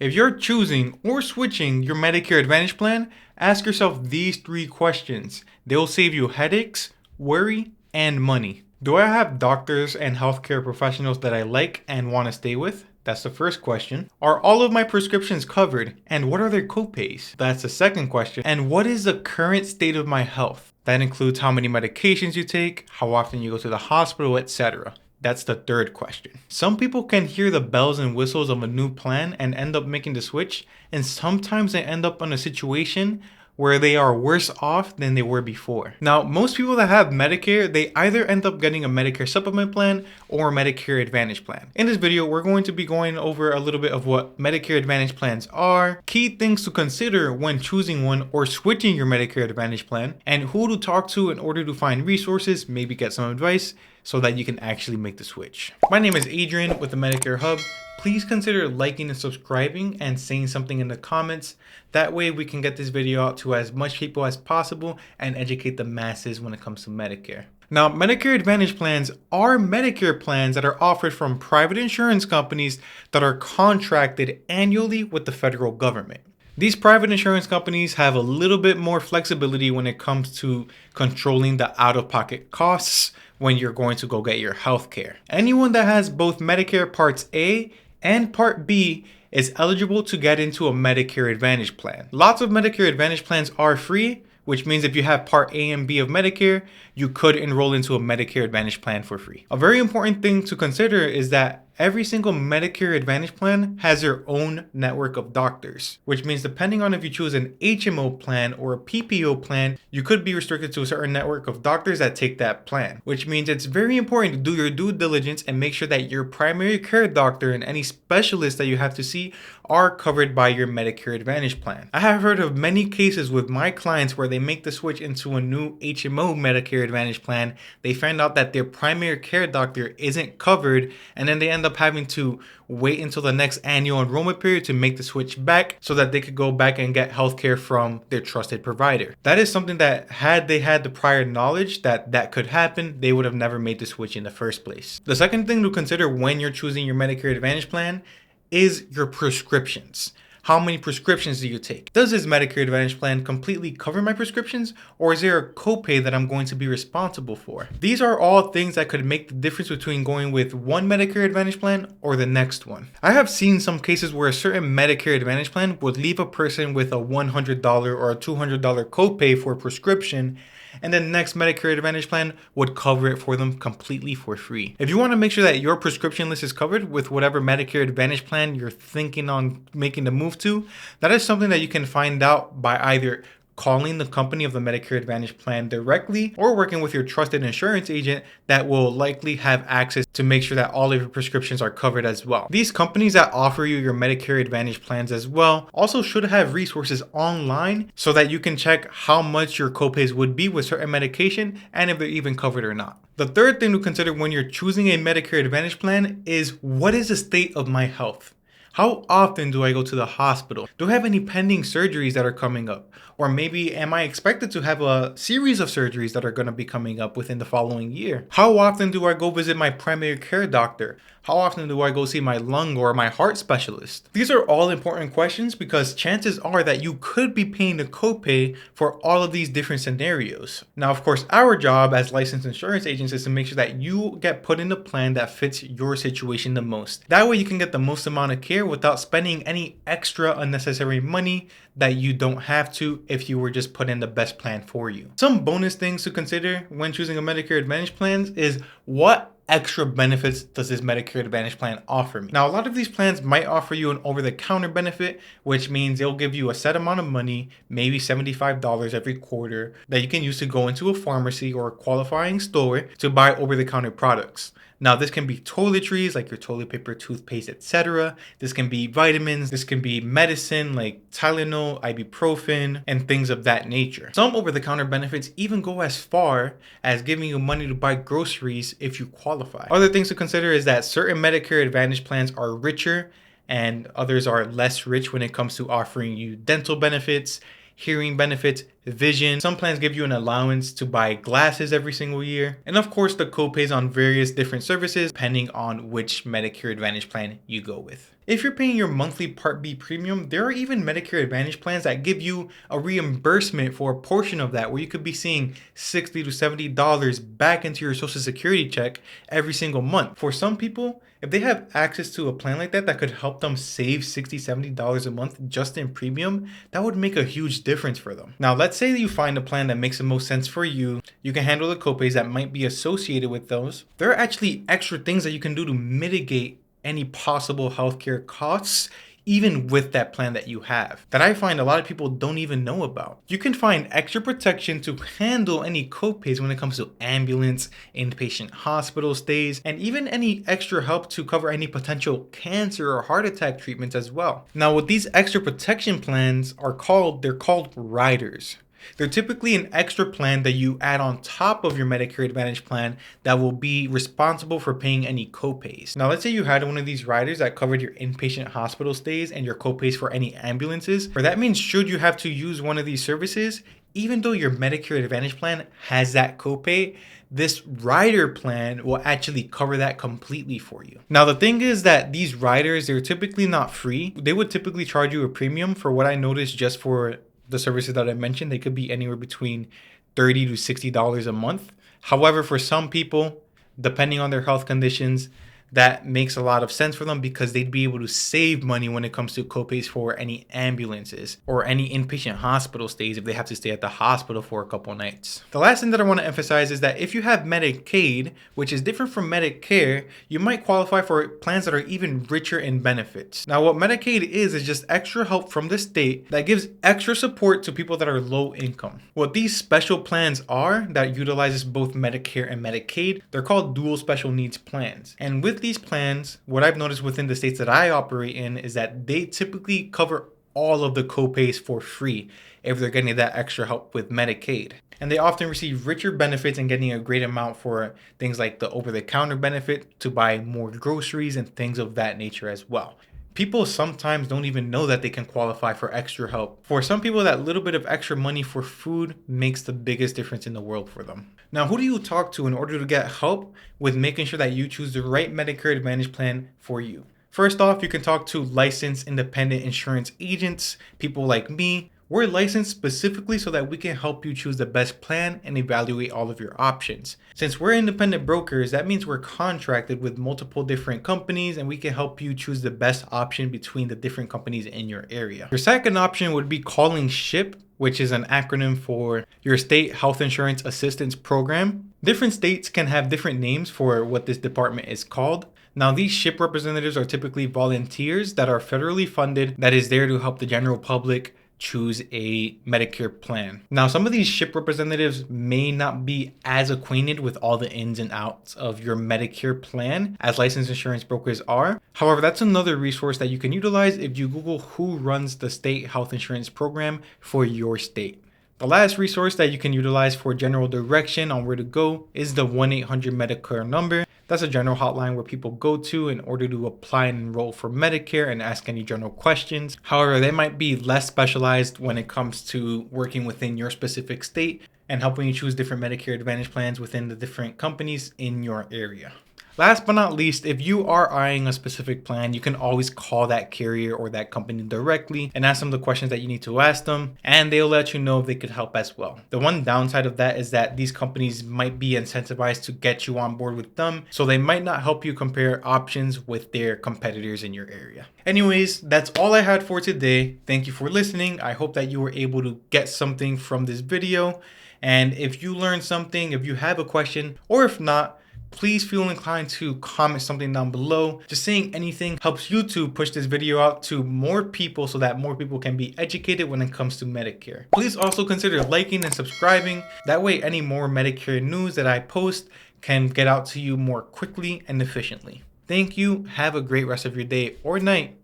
If you're choosing or switching your Medicare Advantage plan, ask yourself these 3 questions. They'll save you headaches, worry, and money. Do I have doctors and healthcare professionals that I like and want to stay with? That's the first question. Are all of my prescriptions covered? And what are their copays? That's the second question. And what is the current state of my health? That includes how many medications you take, how often you go to the hospital, etc. That's the third question. Some people can hear the bells and whistles of a new plan and end up making the switch, and sometimes they end up in a situation where they are worse off than they were before. Now, most people that have Medicare, they either end up getting a Medicare supplement plan or a Medicare Advantage plan. In this video, we're going to be going over a little bit of what Medicare Advantage plans are, key things to consider when choosing one or switching your Medicare Advantage plan, and who to talk to in order to find resources, maybe get some advice, so that you can actually make the switch. My name is Adrian with the Medicare Hub. Please consider liking and subscribing and saying something in the comments. That way we can get this video out to as much people as possible and educate the masses when it comes to Medicare. Now, Medicare Advantage plans are Medicare plans that are offered from private insurance companies that are contracted annually with the federal government. These private insurance companies have a little bit more flexibility when it comes to controlling the out-of-pocket costs when you're going to go get your health care. Anyone that has both Medicare Parts A and Part B is eligible to get into a Medicare Advantage plan. Lots of Medicare Advantage plans are free, which means if you have Part A and B of Medicare, you could enroll into a Medicare Advantage plan for free. A very important thing to consider is that every single Medicare Advantage plan has their own network of doctors, which means depending on if you choose an HMO plan or a PPO plan, you could be restricted to a certain network of doctors that take that plan, which means it's very important to do your due diligence and make sure that your primary care doctor and any specialists that you have to see are covered by your Medicare Advantage plan. I have heard of many cases with my clients where they make the switch into a new HMO Medicare Advantage plan. They find out that their primary care doctor isn't covered, and then they end up having to wait until the next annual enrollment period to make the switch back so that they could go back and get healthcare from their trusted provider. That is something that had they had the prior knowledge that could happen, they would have never made the switch in the first place. The second thing to consider when you're choosing your Medicare Advantage plan is your prescriptions. How many prescriptions do you take? Does this Medicare Advantage plan completely cover my prescriptions, or is there a copay that I'm going to be responsible for? These are all things that could make the difference between going with one Medicare Advantage plan or the next one. I have seen some cases where a certain Medicare Advantage plan would leave a person with a $100 or a $200 copay for a prescription, and the next Medicare Advantage plan would cover it for them completely for free. If you want to make sure that your prescription list is covered with whatever Medicare Advantage plan you're thinking on making the move to, that is something that you can find out by either calling the company of the Medicare Advantage plan directly or working with your trusted insurance agent that will likely have access to make sure that all of your prescriptions are covered as well. These companies that offer you your Medicare Advantage plans as well also should have resources online so that you can check how much your copays would be with certain medication and if they're even covered or not. The third thing to consider when you're choosing a Medicare Advantage plan is, what is the state of my health? How often do I go to the hospital? Do I have any pending surgeries that are coming up? Or maybe am I expected to have a series of surgeries that are going to be coming up within the following year? How often do I go visit my primary care doctor? How often do I go see my lung or my heart specialist? These are all important questions because chances are that you could be paying a copay for all of these different scenarios. Now, of course, our job as licensed insurance agents is to make sure that you get put in a plan that fits your situation the most. That way you can get the most amount of care without spending any extra unnecessary money that you don't have to if you were just put in the best plan for you. Some bonus things to consider when choosing a Medicare Advantage plan is, what extra benefits does this Medicare Advantage plan offer me? Now, a lot of these plans might offer you an over-the-counter benefit, which means they'll give you a set amount of money, maybe $75 every quarter, that you can use to go into a pharmacy or a qualifying store to buy over-the-counter products. Now, this can be toiletries like your toilet paper, toothpaste, etc. This can be vitamins. This can be medicine like Tylenol, ibuprofen, and things of that nature. Some over-the-counter benefits even go as far as giving you money to buy groceries if you qualify. Other things to consider is that certain Medicare Advantage plans are richer and others are less rich when it comes to offering you dental benefits, hearing benefits, vision. Some plans give you an allowance to buy glasses every single year. And of course, the copays on various different services depending on which Medicare Advantage plan you go with. If you're paying your monthly Part B premium, there are even Medicare Advantage plans that give you a reimbursement for a portion of that, where you could be seeing $60 to $70 back into your Social Security check every single month. For some people, if they have access to a plan like that could help them save $60, $70 a month just in premium, that would make a huge difference for them. Now, let's say that you find a plan that makes the most sense for you. You can handle the copays that might be associated with those. There are actually extra things that you can do to mitigate any possible healthcare costs, even with that plan that you have, that I find a lot of people don't even know about. You can find extra protection to handle any copays when it comes to ambulance, inpatient hospital stays, and even any extra help to cover any potential cancer or heart attack treatments as well. Now, what these extra protection plans are called, they're called riders. They're typically an extra plan that you add on top of your Medicare Advantage plan that will be responsible for paying any copays. Now, let's say you had one of these riders that covered your inpatient hospital stays and your copays for any ambulances. Or that means should you have to use one of these services, even though your Medicare Advantage plan has that copay, this rider plan will actually cover that completely for you. Now, the thing is that these riders, they're typically not free. They would typically charge you a premium. For what I noticed, just for the services that I mentioned, they could be anywhere between $30 to $60 a month. However, for some people, depending on their health conditions, that makes a lot of sense for them because they'd be able to save money when it comes to copays for any ambulances or any inpatient hospital stays if they have to stay at the hospital for a couple nights. The last thing that I want to emphasize is that if you have Medicaid, which is different from Medicare, you might qualify for plans that are even richer in benefits. Now, what Medicaid is just extra help from the state that gives extra support to people that are low income. What these special plans are that utilizes both Medicare and Medicaid, they're called dual special needs plans. And with these plans, what I've noticed within the states that I operate in is that they typically cover all of the copays for free if they're getting that extra help with Medicaid. And they often receive richer benefits and getting a great amount for things like the over-the-counter benefit to buy more groceries and things of that nature as well. People sometimes don't even know that they can qualify for extra help. For some people, that little bit of extra money for food makes the biggest difference in the world for them. Now, who do you talk to in order to get help with making sure that you choose the right Medicare Advantage plan for you? First off, you can talk to licensed independent insurance agents, people like me. We're licensed specifically so that we can help you choose the best plan and evaluate all of your options. Since we're independent brokers, that means we're contracted with multiple different companies and we can help you choose the best option between the different companies in your area. Your second option would be calling SHIP, which is an acronym for your State Health Insurance Assistance Program. Different states can have different names for what this department is called. Now, these SHIP representatives are typically volunteers that are federally funded that is there to help the general public choose a Medicare plan. Now, some of these SHIP representatives may not be as acquainted with all the ins and outs of your Medicare plan as licensed insurance brokers are. However, that's another resource that you can utilize if you Google who runs the state health insurance program for your state. The last resource that you can utilize for general direction on where to go is the 1-800-Medicare number. That's a general hotline where people go to in order to apply and enroll for Medicare and ask any general questions. However, they might be less specialized when it comes to working within your specific state and helping you choose different Medicare Advantage plans within the different companies in your area. Last but not least, if you are eyeing a specific plan, you can always call that carrier or that company directly and ask them the questions that you need to ask them, and they'll let you know if they could help as well. The one downside of that is that these companies might be incentivized to get you on board with them, so they might not help you compare options with their competitors in your area. Anyways, that's all I had for today. Thank you for listening. I hope that you were able to get something from this video. And if you learned something, if you have a question, or if not, please feel inclined to comment something down below. Just saying anything helps YouTube push this video out to more people so that more people can be educated when it comes to Medicare. Please also consider liking and subscribing. That way any more Medicare news that I post can get out to you more quickly and efficiently. Thank you. Have a great rest of your day or night.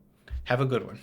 Have a good one.